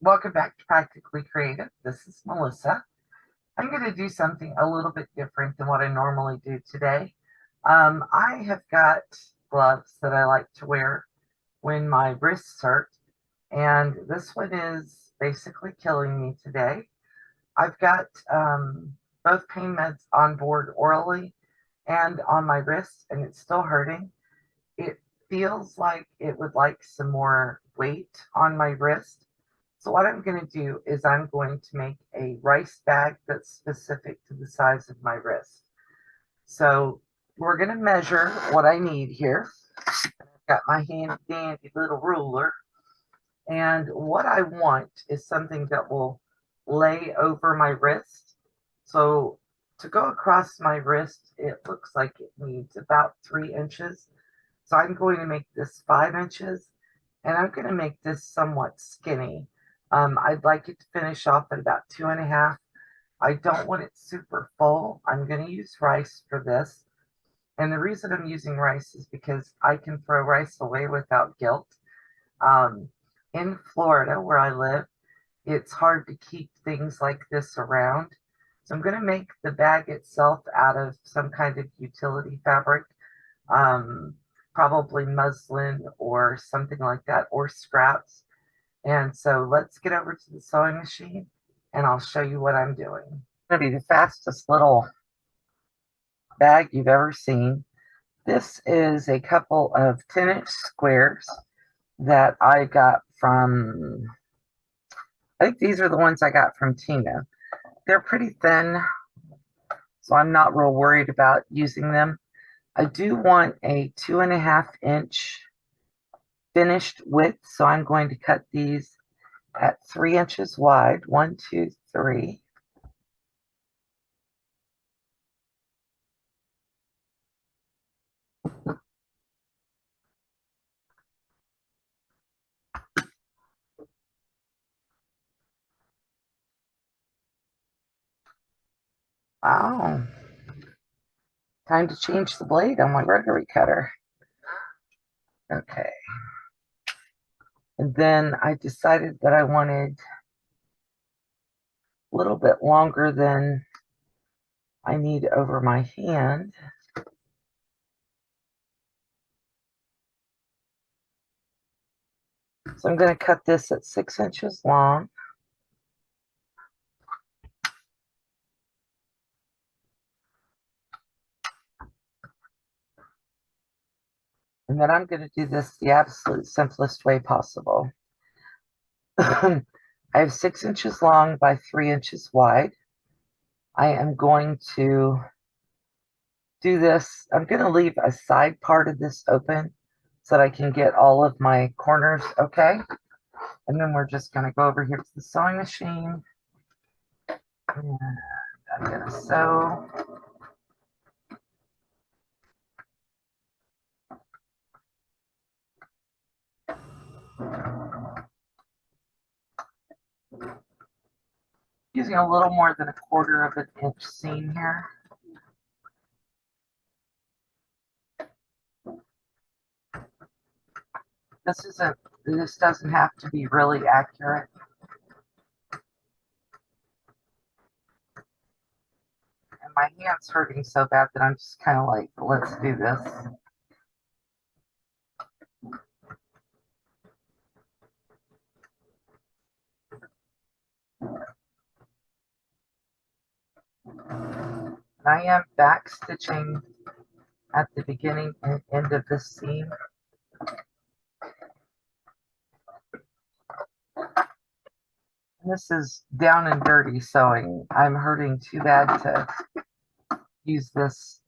Welcome back to Practically Creative. This is Melissa. I'm going to do something a little bit different than what I normally do today. I have got gloves that I like to wear when my wrists hurt, and this one is basically killing me today. I've got both pain meds on board orally and on my wrist, and it's still hurting. It feels like it would like some more weight on my wrist. So what I'm going to do is I'm going to make a rice bag that's specific to the size of my wrist. So we're going to measure what I need here. I've got my handy dandy little ruler. And what I want is something that will lay over my wrist. So to go across my wrist, it looks like it needs about 3 inches. So I'm going to make this 5 inches, and I'm going to make this somewhat skinny. I'd like it to finish off at about 2.5. I don't want it super full. I'm going to use rice for this. And the reason I'm using rice is because I can throw rice away without guilt. Um, in Florida, where I live, it's hard to keep things like this around. So I'm going to make the bag itself out of some kind of utility fabric, um, probably muslin or something like that, or scraps. And so let's get over to the sewing machine and I'll show you what I'm doing. It's going to be the fastest little bag you've ever seen. This is a couple of 10-inch squares that I got from, I think these are the ones I got from Tina. They're pretty thin, so I'm not real worried about using them. I do want a 2.5-inch finished width, so I'm going to cut these at 3 inches wide. 1, 2, 3. Wow. Time to change the blade on my rotary cutter. Okay. And then I decided that I wanted a little bit longer than I need over my hand. So I'm going to cut this at 6 inches long. And then I'm going to do this the absolute simplest way possible. I have 6 inches long by 3 inches wide. I am going to do this. I'm going to leave a side part of this open so that I can get all of my corners okay. And then we're just going to go over here to the sewing machine. And I'm going to sew. Using a little more than 1/4 of an inch seam here. This doesn't have to be really accurate. And my hand's hurting so bad that I'm just kind of like, let's do this. And I am back stitching at the beginning and end of this seam. And this is down and dirty sewing. I'm hurting too bad to use this.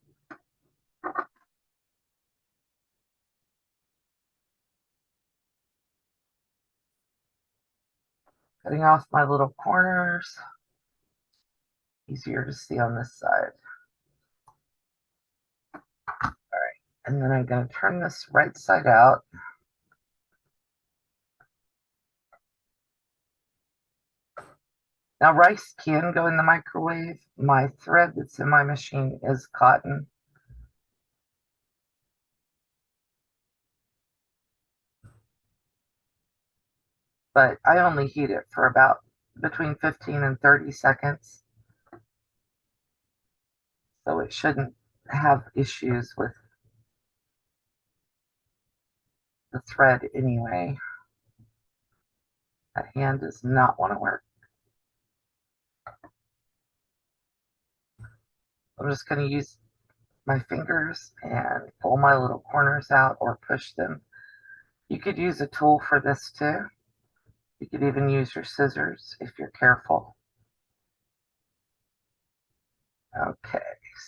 Cutting off my little corners. Easier to see on this side. All right, and then I'm going to turn this right side out. Now, rice can go in the microwave. My thread that's in my machine is cotton. but I only heat it for about between 15 and 30 seconds, so it shouldn't have issues with the thread anyway. That hand does not want to work. I'm just going to use my fingers and pull my little corners out or push them. You could use a tool for this too. You could even use your scissors if you're careful. Okay,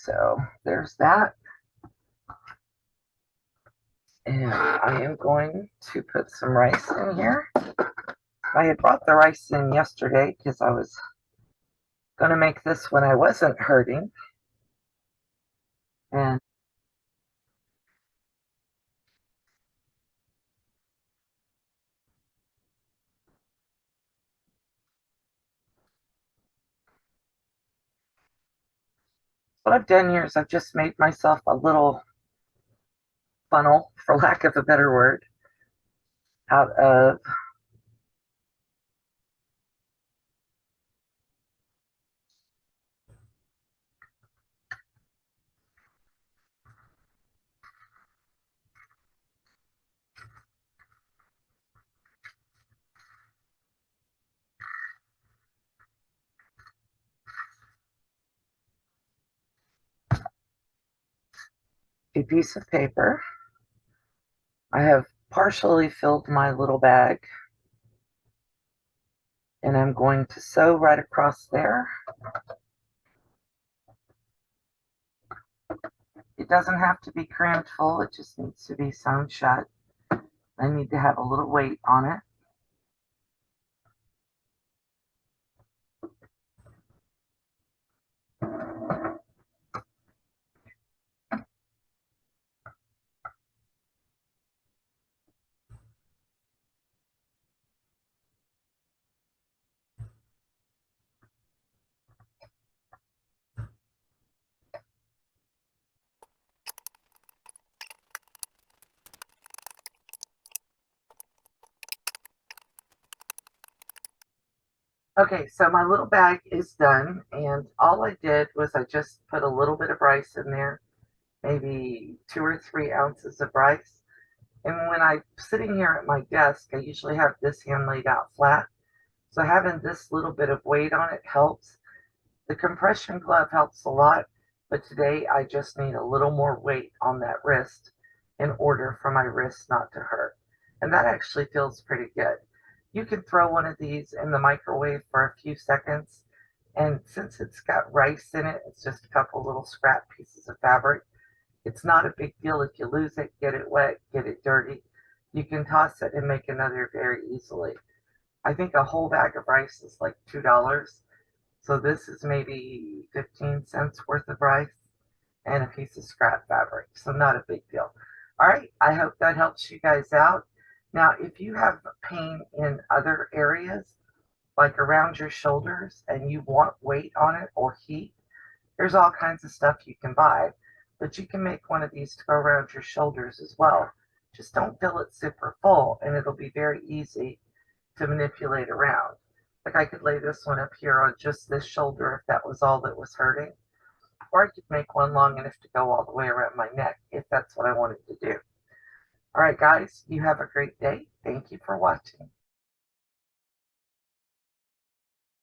so there's that. And I am going to put some rice in here. I had brought the rice in yesterday because I was going to make this when I wasn't hurting. And what I've done here is I've just made myself a little funnel, for lack of a better word, out of a piece of paper. I have partially filled my little bag, and I'm going to sew right across there. It doesn't have to be crammed full, it just needs to be sewn shut. I need to have a little weight on it. Okay, so my little bag is done, and all I did was I just put a little bit of rice in there, maybe 2 or 3 ounces of rice. And when I'm sitting here at my desk, I usually have this hand laid out flat. So having this little bit of weight on it helps. The compression glove helps a lot, but today I just need a little more weight on that wrist in order for my wrist not to hurt. And that actually feels pretty good. You can throw one of these in the microwave for a few seconds, and since it's got rice in it, it's just a couple little scrap pieces of fabric. It's not a big deal if you lose it, get it wet, get it dirty. You can toss it and make another very easily. I think a whole bag of rice is like $2. So this is maybe 15 cents worth of rice and a piece of scrap fabric. So not a big deal. All right, I hope that helps you guys out. Now, if you have pain in other areas, like around your shoulders, and you want weight on it or heat, there's all kinds of stuff you can buy. But you can make one of these to go around your shoulders as well. Just don't fill it super full, and it'll be very easy to manipulate around. Like I could lay this one up here on just this shoulder if that was all that was hurting. Or I could make one long enough to go all the way around my neck if that's what I wanted to do. All right, guys, you have a great day. Thank you for watching.